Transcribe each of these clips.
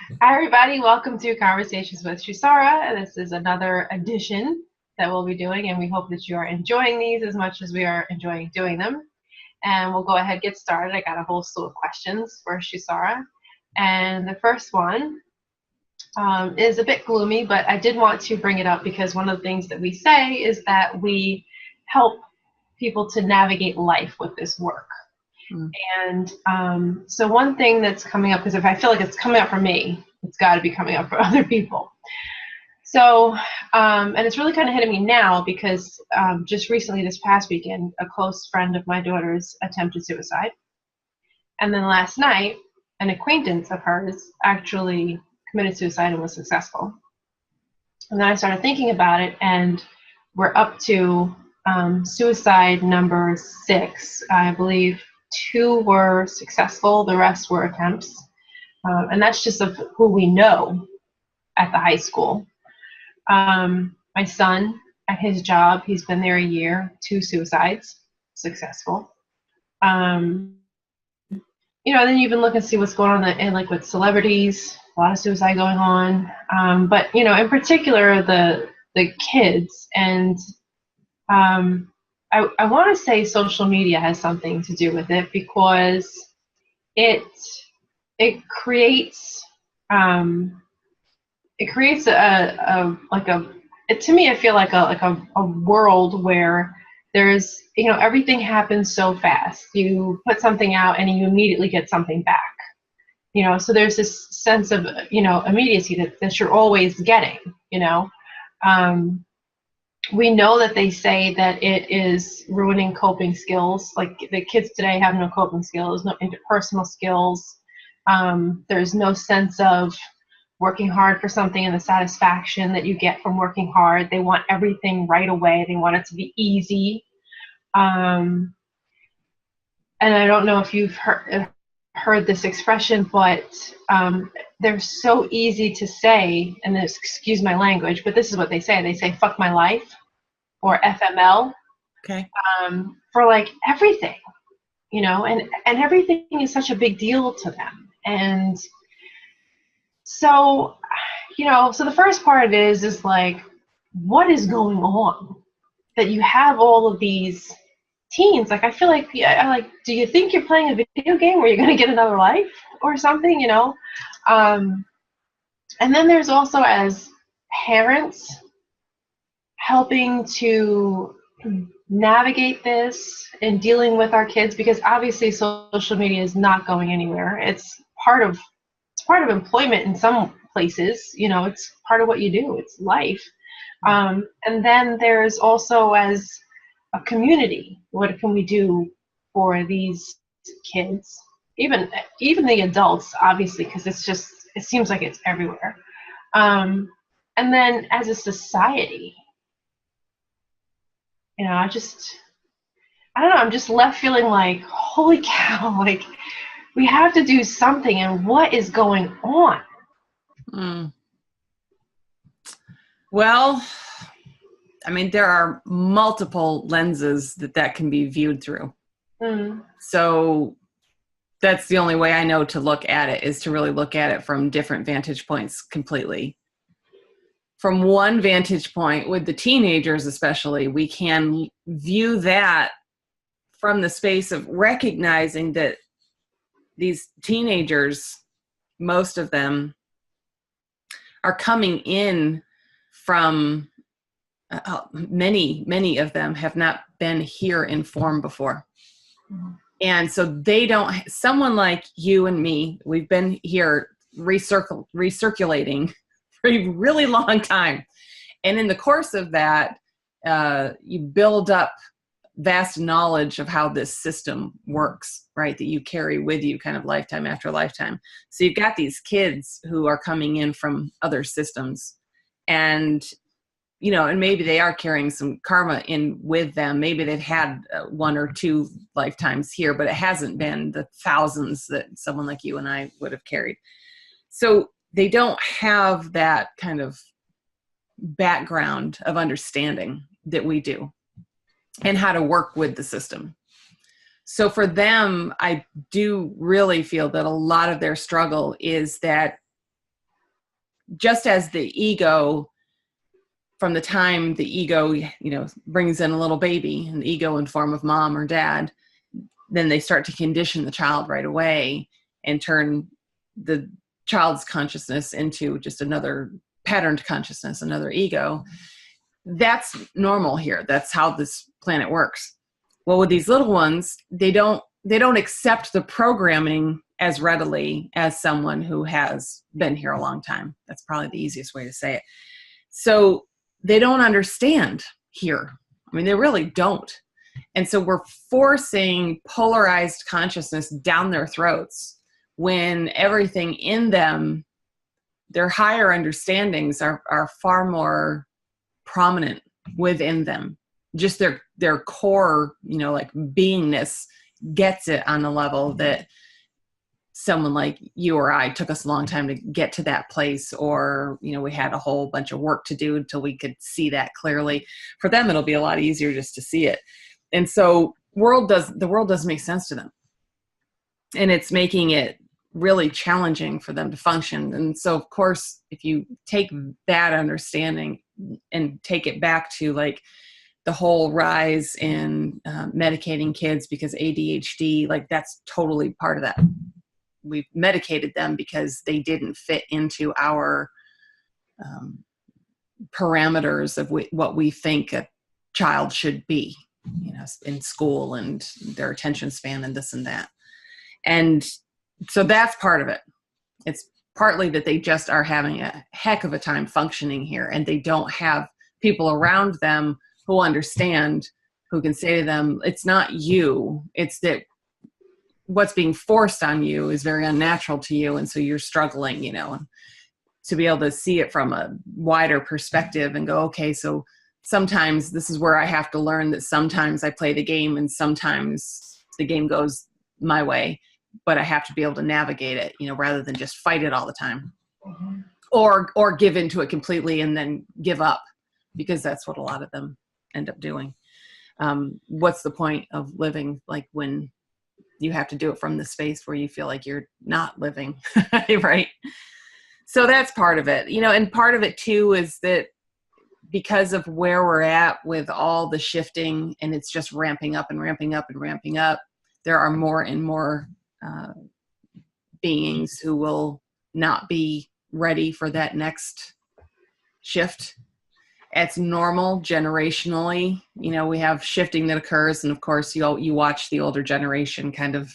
Hi, everybody. Welcome to Conversations with Shusara. This is another edition that we'll be doing, and we hope that you are enjoying these as much as we are enjoying doing them. And we'll go ahead and get started. I got a whole slew of questions for Shusara. And the first one is a bit gloomy, but I did want to bring it up because one of the things that we say is that we help people to navigate life with this work. And so one thing that's coming up, because if I feel like it's coming up for me, it's got to be coming up for other people. So, and it's really kind of hitting me now because just recently, this past weekend, a close friend of my daughter's attempted suicide. And then last night, an acquaintance of hers actually committed suicide and was successful. And then I started thinking about it, and we're up to suicide number 6, I believe. 2 were successful, the rest were attempts. And that's just of who we know at the high school. My son, at his job, he's been there a year, 2 suicides, successful. Then you even look and see what's going on in like with celebrities, a lot of suicide going on. But in particular, the kids, and I want to say social media has something to do with it because it creates a to me I feel like a world where there's everything happens so fast. You put something out and you immediately get something back. So there's this sense of immediacy that you're always getting. We know that they say that it is ruining coping skills. Like the kids today have no coping skills, no interpersonal skills. There's no sense of working hard for something and the satisfaction that you get from working hard. They want everything right away. They want it to be easy. And I don't know if you've heard this expression, but they're so easy to say, and this, excuse my language, but this is what they say. They say, fuck my life, or FML, okay, for like everything, and everything is such a big deal to them. And so, so the first part is like, what is going on that you have all of these teens? Like, I feel like, do you think you're playing a video game where you're going to get another life or something, and then there's also, as parents, helping to navigate this and dealing with our kids, because obviously social media is not going anywhere. It's part of employment in some places. It's part of what you do. It's life. And then there's also, as a community, what can we do for these kids, even the adults, obviously, because it seems like it's everywhere. And then as a society, I don't know, I'm just left feeling like, holy cow, like we have to do something, and what is going on? Well, I mean, there are multiple lenses that can be viewed through. So that's the only way I know to look at it, is to really look at it from different vantage points completely. From one vantage point, with the teenagers especially, we can view that from the space of recognizing that these teenagers, most of them, are coming in from many of them have not been here in form before. And so they don't, someone like you and me, we've been here recirculating for a really long time. And in the course of that, you build up vast knowledge of how this system works, right? That you carry with you kind of lifetime after lifetime. So you've got these kids who are coming in from other systems, and and maybe they are carrying some karma in with them. Maybe they've had 1 or 2 lifetimes here, but it hasn't been the thousands that someone like you and I would have carried. So they don't have that kind of background of understanding that we do, and how to work with the system. So for them, I do really feel that a lot of their struggle is that just as the ego, from the time the ego, brings in a little baby, and the ego in form of mom or dad, then they start to condition the child right away and turn the child's consciousness into just another patterned consciousness, another ego. That's normal here. That's how this planet works. Well, with these little ones, they don't accept the programming as readily as someone who has been here a long time. That's probably the easiest way to say it. So they don't understand here. I mean, they really don't. And so we're forcing polarized consciousness down their throats when everything in them, their higher understandings are far more prominent within them. Just their core, like beingness gets it on a level that someone like you or I took us a long time to get to that place, or, we had a whole bunch of work to do until we could see that clearly. For them, it'll be a lot easier just to see it. And so the world doesn't make sense to them. And it's making it really challenging for them to function. And so, of course, if you take that understanding and take it back to like the whole rise in medicating kids because ADHD, like that's totally part of that. We've medicated them because they didn't fit into our parameters of what we think a child should be, in school, and their attention span and this and that. And so that's part of it. It's partly that they just are having a heck of a time functioning here, and they don't have people around them who understand, who can say to them, it's not you, it's that what's being forced on you is very unnatural to you. And so you're struggling, and to be able to see it from a wider perspective and go, okay, so sometimes this is where I have to learn that sometimes I play the game and sometimes the game goes my way, but I have to be able to navigate it, rather than just fight it all the time. Mm-hmm. or give into it completely and then give up, because that's what a lot of them end up doing. What's the point of living, like, when you have to do it from the space where you feel like you're not living, right? So that's part of it, and part of it too is that because of where we're at with all the shifting, and it's just ramping up and ramping up and ramping up, there are more and more beings who will not be ready for that next shift. It's normal generationally. We have shifting that occurs, and of course you watch the older generation kind of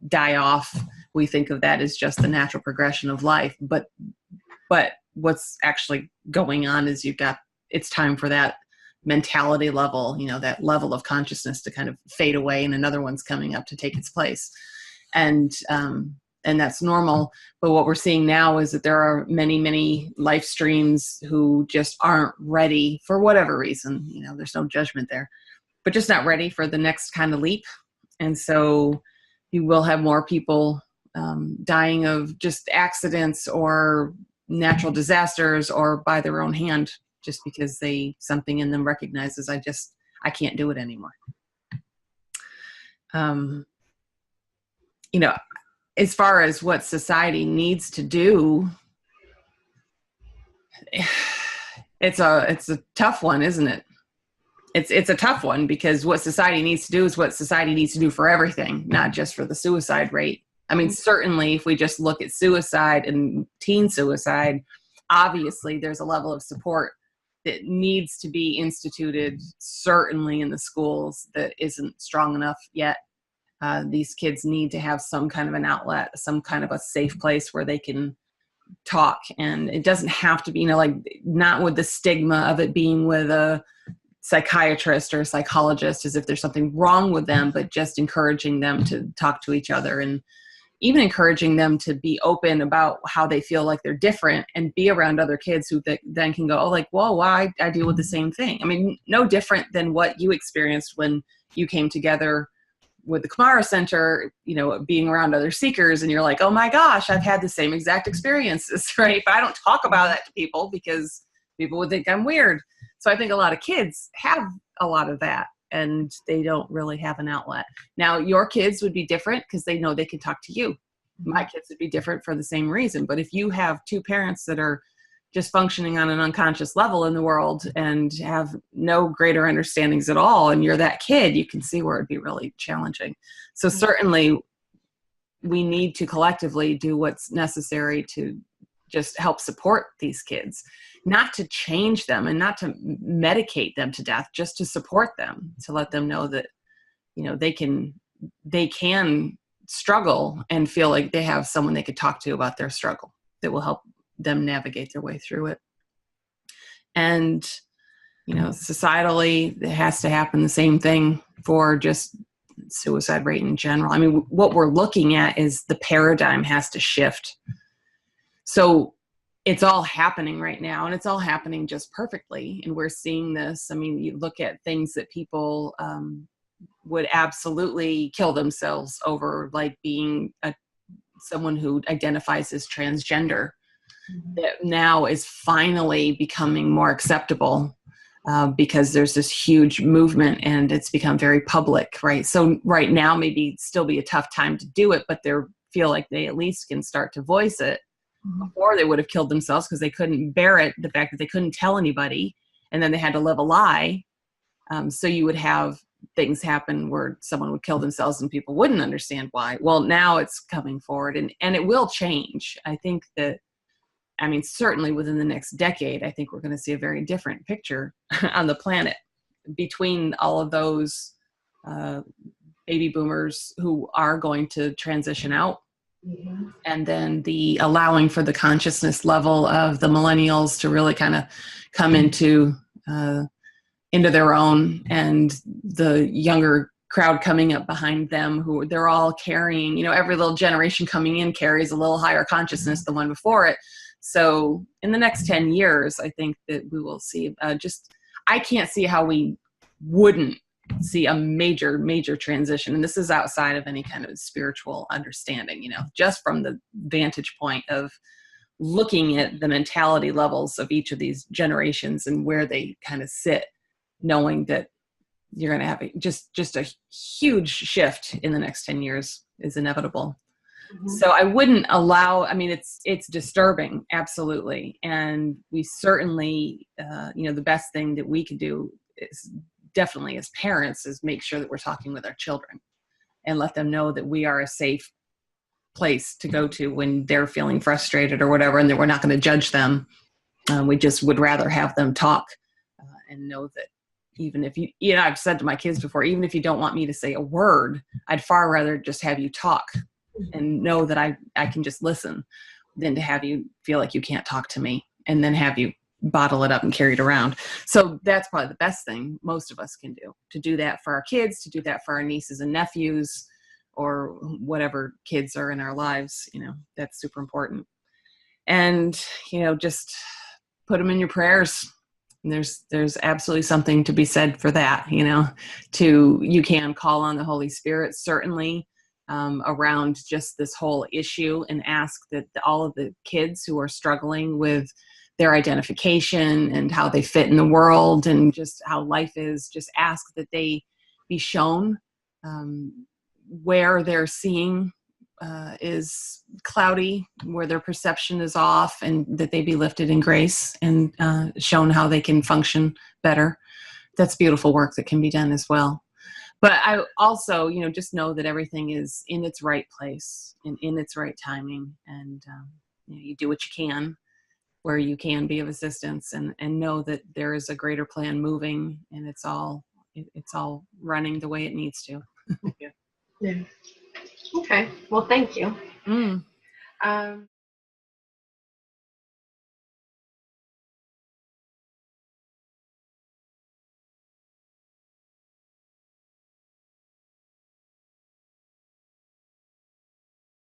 die off. We think of that as just the natural progression of life, but what's actually going on is it's time for that mentality level, that level of consciousness to kind of fade away, and another one's coming up to take its place. And that's normal. But what we're seeing now is that there are many, many life streams who just aren't ready for whatever reason. There's no judgment there, but just not ready for the next kind of leap. And so you will have more people dying of just accidents or natural disasters or by their own hand, just because something in them recognizes, I can't do it anymore. As far as what society needs to do, it's a tough one, isn't it? It's a tough one, because what society needs to do is what society needs to do for everything, not just for the suicide rate. I mean, certainly if we just look at suicide and teen suicide, obviously there's a level of support that needs to be instituted, certainly in the schools, that isn't strong enough yet. These kids need to have some kind of an outlet, some kind of a safe place where they can talk. And it doesn't have to be, not with the stigma of it being with a psychiatrist or a psychologist as if there's something wrong with them, but just encouraging them to talk to each other, and even encouraging them to be open about how they feel like they're different, and be around other kids who then can go, whoa, I deal with the same thing. I mean, no different than what you experienced when you came together with the Kumara Center, being around other seekers, and you're like, oh my gosh, I've had the same exact experiences, right? But I don't talk about that to people because people would think I'm weird. So I think a lot of kids have a lot of that, and they don't really have an outlet. Now, your kids would be different because they know they can talk to you. My kids would be different for the same reason. But if you have two parents that are just functioning on an unconscious level in the world and have no greater understandings at all, and you're that kid, you can see where it'd be really challenging. So certainly we need to collectively do what's necessary to just help support these kids, not to change them and not to medicate them to death, just to support them, to let them know that, you know, they can struggle and feel like they have someone they could talk to about their struggle that will help them navigate their way through it. And, you know, societally, it has to happen the same thing for just suicide rate in general. I mean, what we're looking at is the paradigm has to shift. So it's all happening right now, and it's all happening just perfectly. And we're seeing this. I mean, you look at things that people would absolutely kill themselves over, like being someone who identifies as transgender, that now is finally becoming more acceptable because there's this huge movement and it's become very public, right? So right now maybe still be a tough time to do it, but they feel like they at least can start to voice it. Before they would have killed themselves because they couldn't bear it, the fact that they couldn't tell anybody, and then they had to live a lie. So you would have things happen where someone would kill themselves and people wouldn't understand why. Well, now it's coming forward, and it will change. I think that, I mean, certainly within the next decade, I think we're going to see a very different picture on the planet between all of those baby boomers who are going to transition out. Mm-hmm. And then the allowing for the consciousness level of the millennials to really kind of come into their own, and the younger crowd coming up behind them, who they're all carrying, you know, every little generation coming in carries a little higher consciousness than the one before it. So in the next 10 years, I think that we will see I can't see how we wouldn't see a major, major transition. And this is outside of any kind of spiritual understanding, you know, just from the vantage point of looking at the mentality levels of each of these generations and where they kind of sit, knowing that you're going to have just a huge shift in the next 10 years is inevitable. Mm-hmm. So I wouldn't allow, I mean, it's disturbing, absolutely. And we certainly, you know, the best thing that we can do is definitely as parents is make sure that we're talking with our children and let them know that we are a safe place to go to when they're feeling frustrated or whatever, and that we're not going to judge them. We just would rather have them talk and know that even if you know, I've said to my kids before, even if you don't want me to say a word, I'd far rather just have you talk and know that I can just listen than to have you feel like you can't talk to me and then have you bottle it up and carry it around. So that's probably the best thing most of us can do, to do that for our kids, to do that for our nieces and nephews, or whatever kids are in our lives. You know, that's super important. And, you know, just put them in your prayers. And there's absolutely something to be said for that, you know, you can call on the Holy Spirit, certainly, around just this whole issue, and ask that all of the kids who are struggling with their identification and how they fit in the world and just how life is, just ask that they be shown where they're seeing is cloudy, where their perception is off, and that they be lifted in grace and shown how they can function better. That's beautiful work that can be done as well. But I also, you know, just know that everything is in its right place and in its right timing, and you know, you do what you can where you can be of assistance, and know that there is a greater plan moving, and it's all running the way it needs to. Yeah. Okay. Well, thank you.